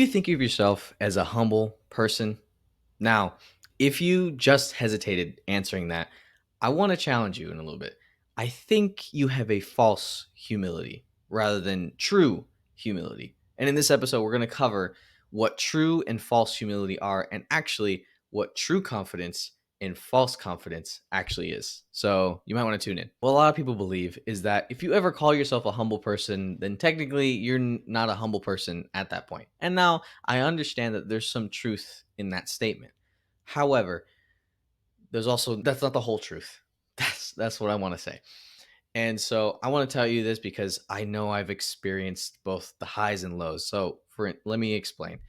Do you think of yourself as a humble person? Now, if you just hesitated answering that, I want to challenge you in a little bit. I think you have a false humility rather than true humility. And in this episode, we're going to cover what true and false humility are and actually what true confidence and false confidence actually is. So you might want to tune in. What a lot of people believe is that if you ever call yourself a humble person, then technically you're not a humble person at that point. And now I understand that there's some truth in that statement. However, there's also that's not the whole truth. That's what I want to say. And so I want to tell you this because I know I've experienced both the highs and lows. So let me explain.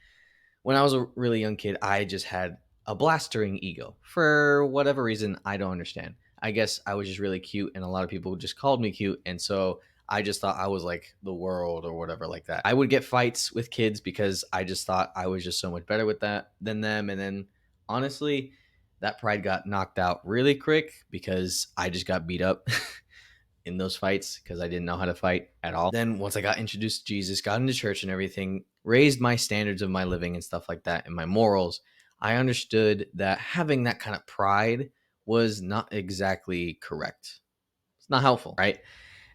When I was a really young kid, I just had a blastering ego. For whatever reason, I don't understand. I guess I was just really cute and a lot of people just called me cute, and so I just thought I was like the world or whatever like that. I would get fights with kids because I just thought I was just so much better with that than them, and then honestly, that pride got knocked out really quick because I just got beat up in those fights because I didn't know how to fight at all. Then once I got introduced to Jesus, got into church and everything, raised my standards of my living and stuff like that and my morals, I understood that having that kind of pride was not exactly correct. It's not helpful, right?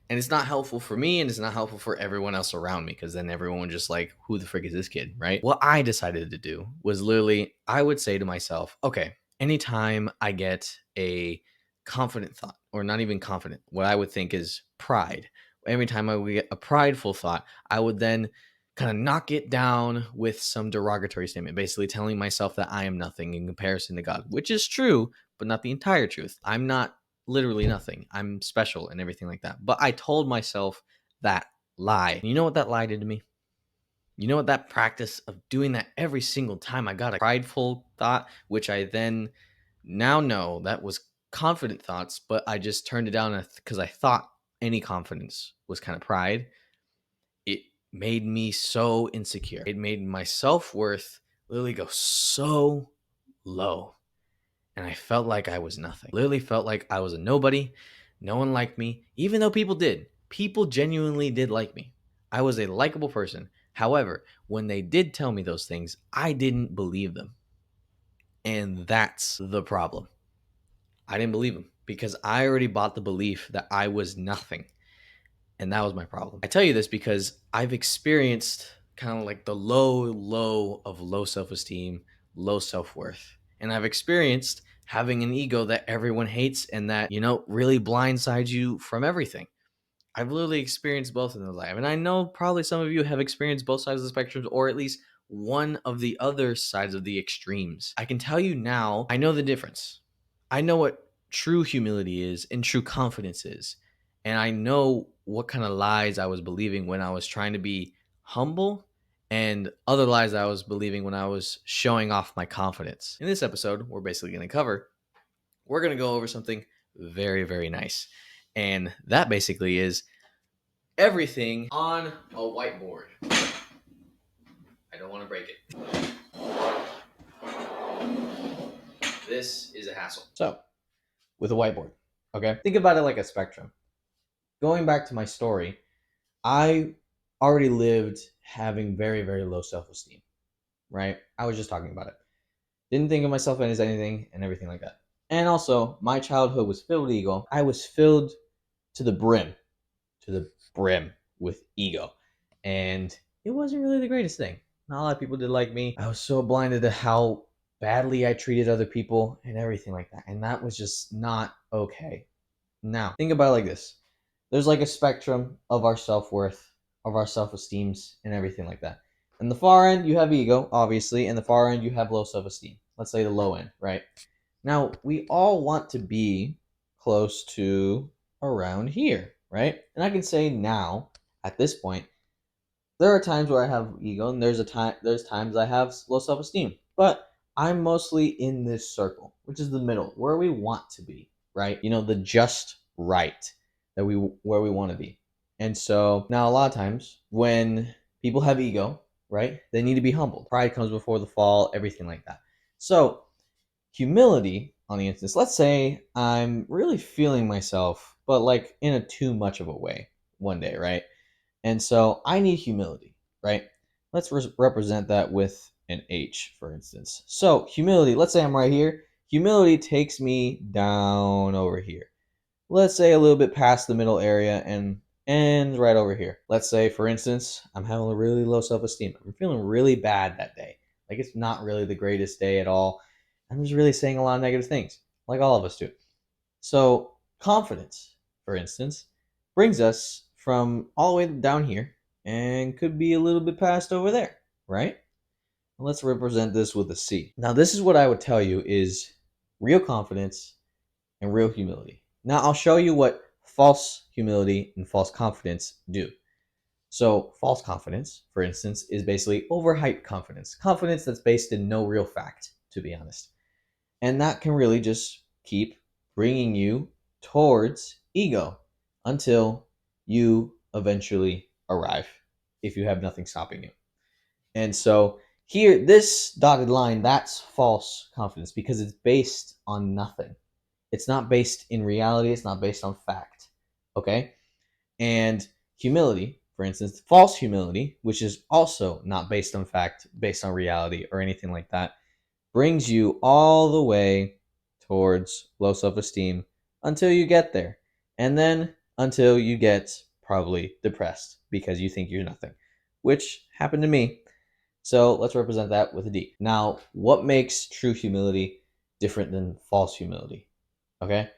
And it's not helpful for me and it's not helpful for everyone else around me because then everyone just like, who the frick is this kid, right? What I decided to do was literally, I would say to myself, okay, anytime I get a confident thought, or not even confident, what I would think is pride, every time I would get a prideful thought, I would then kind of knock it down with some derogatory statement, basically telling myself that I am nothing in comparison to God, which is true, but not the entire truth. I'm not literally nothing. I'm special and everything like that. But I told myself that lie. You know what that lie did to me? You know what that practice of doing that every single time I got a prideful thought, which I then now know that was confident thoughts, but I just turned it down because I thought any confidence was kind of pride. It made me so insecure. It made my self worth literally go so low, and I felt like I was nothing. Literally felt like I was a nobody. No one liked me, even though people did. People genuinely did like me. I was a likable person. However, when they did tell me those things, I didn't believe them. And that's the problem. I didn't believe them because I already bought the belief that I was nothing. And that was my problem. I tell you this because I've experienced kind of like the low of low self esteem, low self worth. And I've experienced having an ego that everyone hates and that, really blindsides you from everything. I've literally experienced both in the life. And I know probably some of you have experienced both sides of the spectrum or at least one of the other sides of the extremes. I can tell you now, I know the difference. I know what true humility is and true confidence is. And I know what kind of lies I was believing when I was trying to be humble and other lies I was believing when I was showing off my confidence. In this episode, we're going to go over something very, very nice. And that basically is everything on a whiteboard. I don't want to break it. This is a hassle. So, with a whiteboard, okay? Think about it like a spectrum. Going back to my story, I already lived having very, very low self esteem, right? I was just talking about it. Didn't think of myself as anything and everything like that. And also, my childhood was filled with ego. I was filled to the brim, to the brim with ego. And it wasn't really the greatest thing. Not a lot of people did like me. I was so blinded to how badly I treated other people and everything like that. And that was just not okay. Now, think about it like this. There's like a spectrum of our self-worth, of our self-esteems, and everything like that. In the far end, you have ego, obviously. In the far end, you have low self-esteem. Let's say the low end, right? Now, we all want to be close to around here, right? And I can say now, at this point, there are times where I have ego, and there's times I have low self-esteem. But I'm mostly in this circle, which is the middle, where we want to be, right? The just right that where we want to be. And so now a lot of times when people have ego, right, they need to be humbled. Pride comes before the fall, everything like that. So humility, on the instance, let's say I'm really feeling myself, but like in a too much of a way one day, right? And so I need humility, right? Let's represent that with an H, for instance. So humility, let's say I'm right here. Humility takes me down over here. Let's say a little bit past the middle area and ends right over here. Let's say, for instance, I'm having a really low self-esteem. I'm feeling really bad that day. Like it's not really the greatest day at all. I'm just really saying a lot of negative things, like all of us do. So confidence, for instance, brings us from all the way down here and could be a little bit past over there, right? Let's represent this with a C. Now, this is what I would tell you is real confidence and real humility. Now, I'll show you what false humility and false confidence do. So, false confidence, for instance, is basically overhyped confidence. Confidence that's based in no real fact, to be honest. And that can really just keep bringing you towards ego until you eventually arrive if you have nothing stopping you. And so here, this dotted line, that's false confidence because it's based on nothing. It's not based in reality. It's not based on fact. Okay. And humility, for instance, false humility, which is also not based on fact, based on reality or anything like that, brings you all the way towards low self esteem until you get there. And then until you get probably depressed because you think you're nothing, which happened to me. So let's represent that with a D. Now, what makes true humility different than false humility? Okay?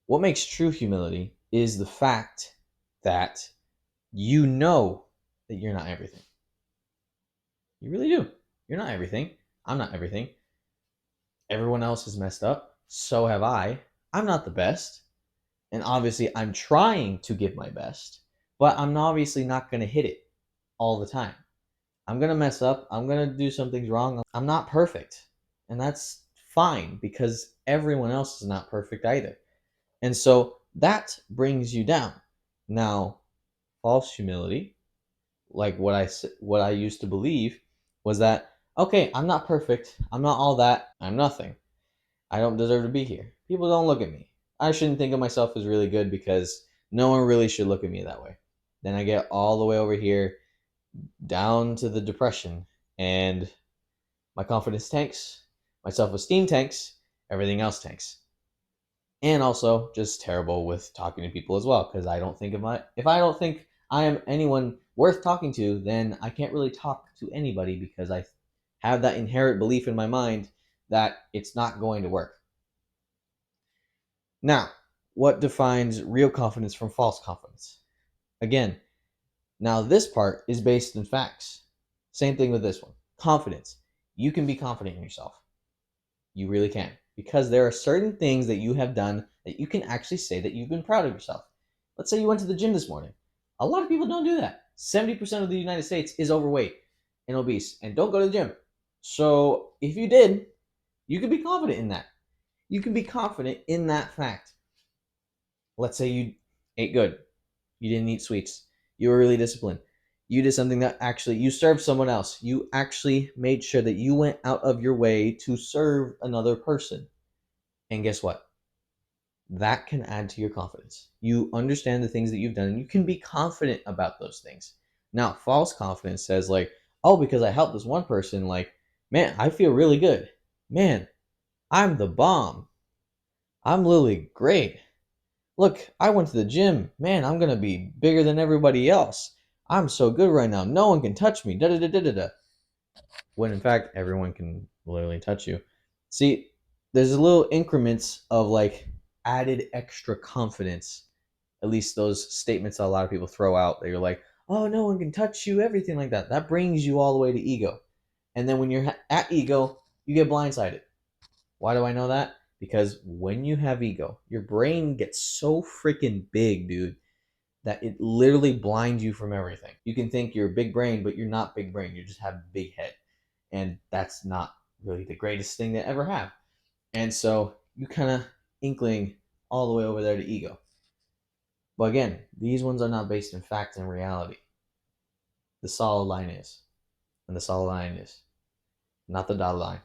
What makes true humility is the fact that you know that you're not everything. You really do. You're not everything. I'm not everything. Everyone else is messed up. So have I. I'm not the best. And obviously, I'm trying to give my best, but I'm obviously not going to hit it all the time. I'm going to mess up. I'm going to do some things wrong. I'm not perfect. And that's fine because everyone else is not perfect either. And so that brings you down. Now, false humility, like what I used to believe was that okay, I'm not perfect. I'm not all that. I'm nothing. I don't deserve to be here. People don't look at me. I shouldn't think of myself as really good because no one really should look at me that way. Then I get all the way over here down to the depression and my confidence tanks, my self-esteem tanks, everything else tanks. And also just terrible with talking to people as well because I don't think if I don't think I am anyone worth talking to, then I can't really talk to anybody because I have that inherent belief in my mind that it's not going to work. Now, what defines real confidence from false confidence? Again, now this part is based in facts. Same thing with this one. Confidence. You can be confident in yourself. You really can. Because there are certain things that you have done that you can actually say that you've been proud of yourself. Let's say you went to the gym this morning. A lot of people don't do that. 70% of the United States is overweight and obese and don't go to the gym. So if you did, you can be confident in that. You can be confident in that fact. Let's say you ate good. You didn't eat sweets. You were really disciplined. You did something that actually you served someone else. You actually made sure that you went out of your way to serve another person. And guess what? That can add to your confidence. You understand the things that you've done and you can be confident about those things. Now, false confidence says like, "Oh, because I helped this one person, like, man, I feel really good. Man, I'm the bomb. I'm literally great. Look, I went to the gym. Man, I'm gonna be bigger than everybody else. I'm so good right now. No one can touch me." Da da da da da da. When in fact, everyone can literally touch you. See, there's a little increments of like added extra confidence. At least those statements that a lot of people throw out. That you're like, "Oh, no one can touch you," everything like that. That brings you all the way to ego. And then when you're at ego, you get blindsided. Why do I know that? Because when you have ego, your brain gets so freaking big, dude, that it literally blinds you from everything. You can think you're big brain, but you're not big brain. You just have a big head. And that's not really the greatest thing to ever have. And so you kind of inkling all the way over there to ego. But again, these ones are not based in fact and reality. The solid line is. And the solid line is. Not the dotted line.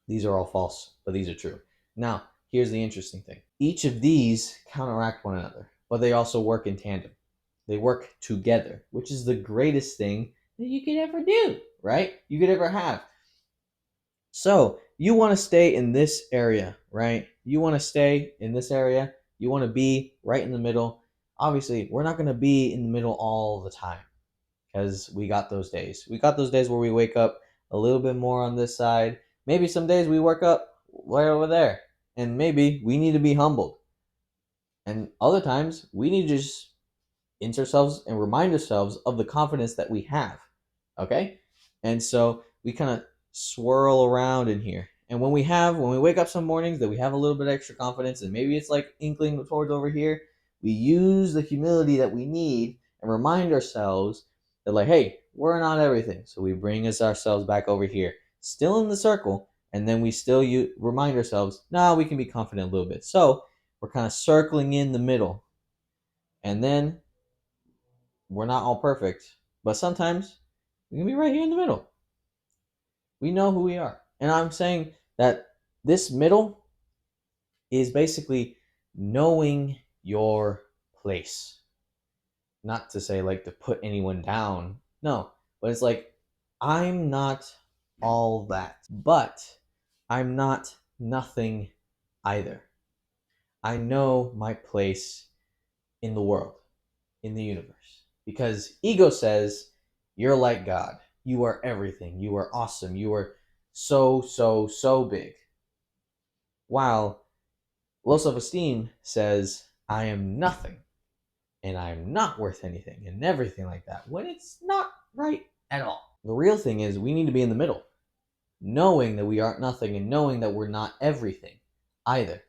These are all false, but these are true. Now, here's the interesting thing. Each of these counteract one another, but they also work in tandem. They work together, which is the greatest thing that you could ever do, right? You could ever have. So you want to stay in this area, right? You want to stay in this area. You want to be right in the middle. Obviously, we're not going to be in the middle all the time because we got those days. We got those days where we wake up a little bit more on this side. Maybe some days we work up right over there. And maybe we need to be humbled. And other times we need to just insert ourselves and remind ourselves of the confidence that we have. Okay? And so we kind of swirl around in here. And when we wake up some mornings that we have a little bit extra confidence, and maybe it's like inkling towards over here, we use the humility that we need and remind ourselves that, like, hey, we're not everything. So we bring ourselves back over here, still in the circle, and then we still remind ourselves, nah, we can be confident a little bit. So we're kind of circling in the middle. And then we're not all perfect, but sometimes we can be right here in the middle. We know who we are. And I'm saying that this middle is basically knowing your place. Not to say like to put anyone down. No, but it's like I'm not all that, but I'm not nothing either. I know my place in the world, in the universe. Because ego says you're like God. You are everything. You are awesome. You are so, so, so big. While low self esteem says I am nothing and I am not worth anything and everything like that, when it's not right at all. The real thing is we need to be in the middle, knowing that we aren't nothing and knowing that we're not everything either.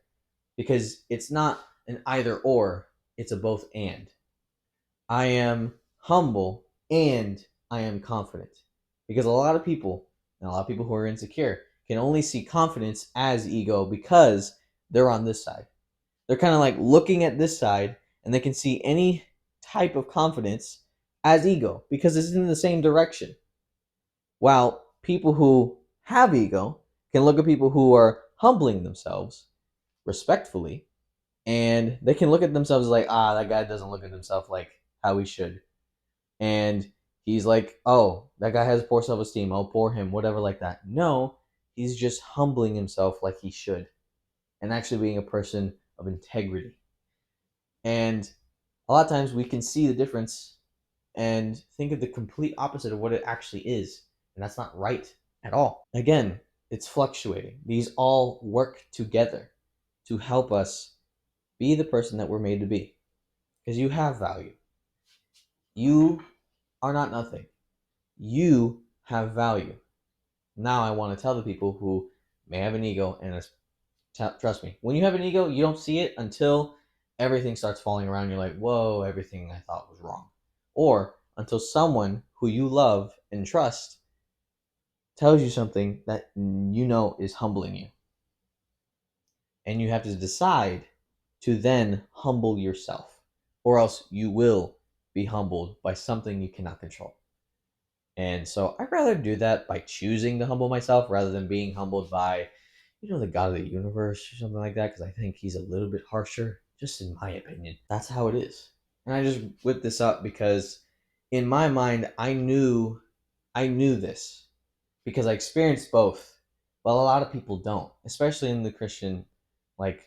Because it's not an either or, it's a both and. I am humble and I am confident. Because a lot of people, and a lot of people who are insecure, can only see confidence as ego because they're on this side. They're kind of like looking at this side and they can see any type of confidence as ego because it's in the same direction. While people who have ego can look at people who are humbling themselves respectfully, and they can look at themselves like, that guy doesn't look at himself like how he should. And he's like, oh, that guy has poor self-esteem. Oh, poor him, whatever like that. No, he's just humbling himself like he should and actually being a person of integrity. And a lot of times we can see the difference and think of the complete opposite of what it actually is. And that's not right at all. Again, it's fluctuating. These all work together to help us be the person that we're made to be. Because you have value. You are not nothing. You have value. Now I want to tell the people who may have an ego, and trust me, when you have an ego, you don't see it until everything starts falling around. You're like, whoa, everything I thought was wrong. Or until someone who you love and trust tells you something that you know is humbling you. And you have to decide to then humble yourself, or else you will be humbled by something you cannot control. And so I'd rather do that by choosing to humble myself rather than being humbled by, the God of the universe or something like that, because I think he's a little bit harsher, just in my opinion. That's how it is. And I just whipped this up because in my mind, I knew this because I experienced both, but a lot of people don't, especially in the Christian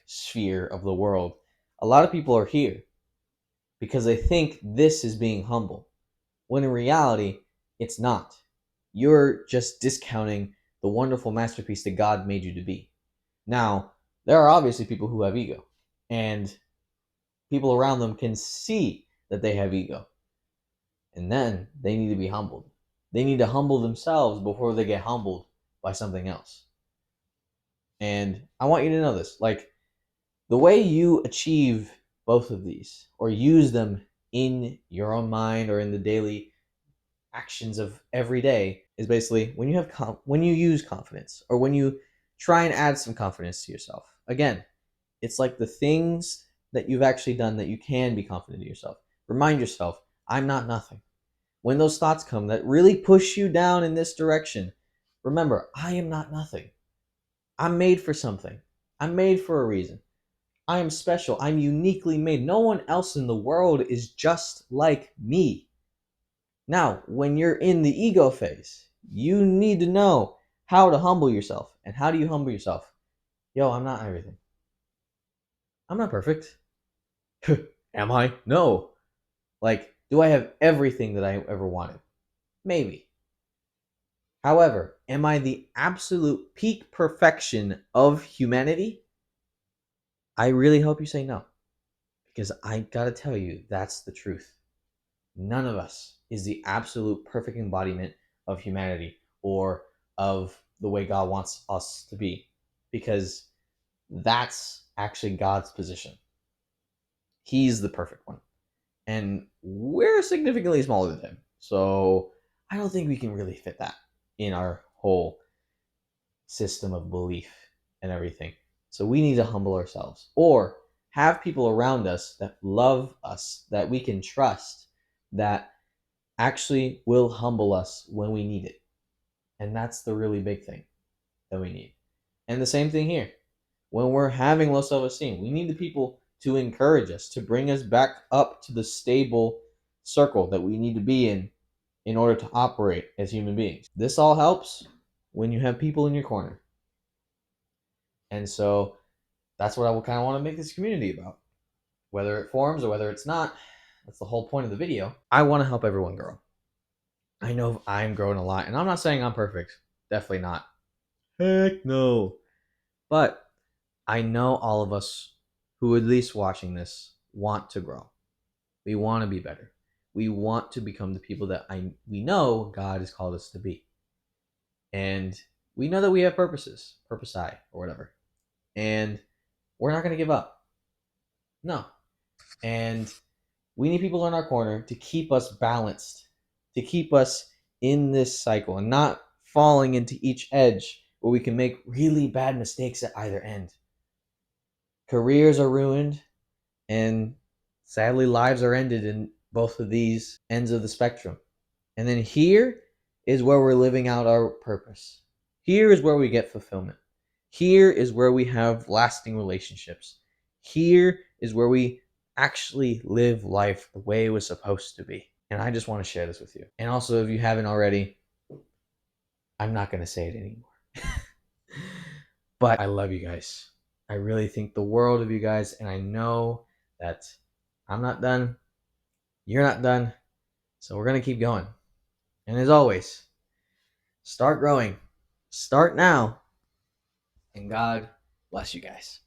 sphere of the world. A lot of people are here because they think this is being humble, when in reality, it's not. You're just discounting the wonderful masterpiece that God made you to be. Now, there are obviously people who have ego, and people around them can see that they have ego. And then they need to be humbled. They need to humble themselves before they get humbled by something else. And I want you to know this. The way you achieve both of these, or use them in your own mind or in the daily actions of every day, is basically when you use confidence, or when you try and add some confidence to yourself. Again, it's like the things that you've actually done that you can be confident in yourself. Remind yourself, I'm not nothing. When those thoughts come that really push you down in this direction, remember, I am not nothing. I'm made for something. I'm made for a reason. I am special. I'm uniquely made. No one else in the world is just like me. Now, when you're in the ego phase, you need to know how to humble yourself. And how do you humble yourself? Yo, I'm not everything. I'm not perfect. Am I? No. Like, do I have everything that I ever wanted? Maybe. However, am I the absolute peak perfection of humanity? I really hope you say no. Because I gotta tell you, that's the truth. None of us is the absolute perfect embodiment of humanity or of the way God wants us to be. Because that's actually God's position. He's the perfect one. And we're significantly smaller than him. So I don't think we can really fit that in our whole system of belief and everything. So we need to humble ourselves or have people around us that love us, that we can trust, that actually will humble us when we need it. And that's the really big thing that we need. And the same thing here. When we're having low self esteem, we need the people to encourage us, to bring us back up to the stable circle that we need to be in order to operate as human beings. This all helps when you have people in your corner. And so that's what I kind of want to make this community about. Whether it forms or whether it's not, that's the whole point of the video. I want to help everyone grow. I know I'm growing a lot, and I'm not saying I'm perfect. Definitely not. Heck no. But I know all of us who, at least watching this, want to grow. We want to be better. We want to become the people that we know God has called us to be. And we know that we have purposes, purpose I, or whatever. And we're not going to give up. No. And we need people in our corner to keep us balanced, to keep us in this cycle and not falling into each edge where we can make really bad mistakes at either end. Careers are ruined, and sadly, lives are ended in both of these ends of the spectrum. And then here is where we're living out our purpose. Here is where we get fulfillment. Here is where we have lasting relationships. Here is where we actually live life the way it was supposed to be. And I just want to share this with you. And also, if you haven't already, I'm not going to say it anymore. But I love you guys. I really think the world of you guys. And I know that I'm not done. You're not done. So we're going to keep going. And as always, start growing. Start now. And God bless you guys.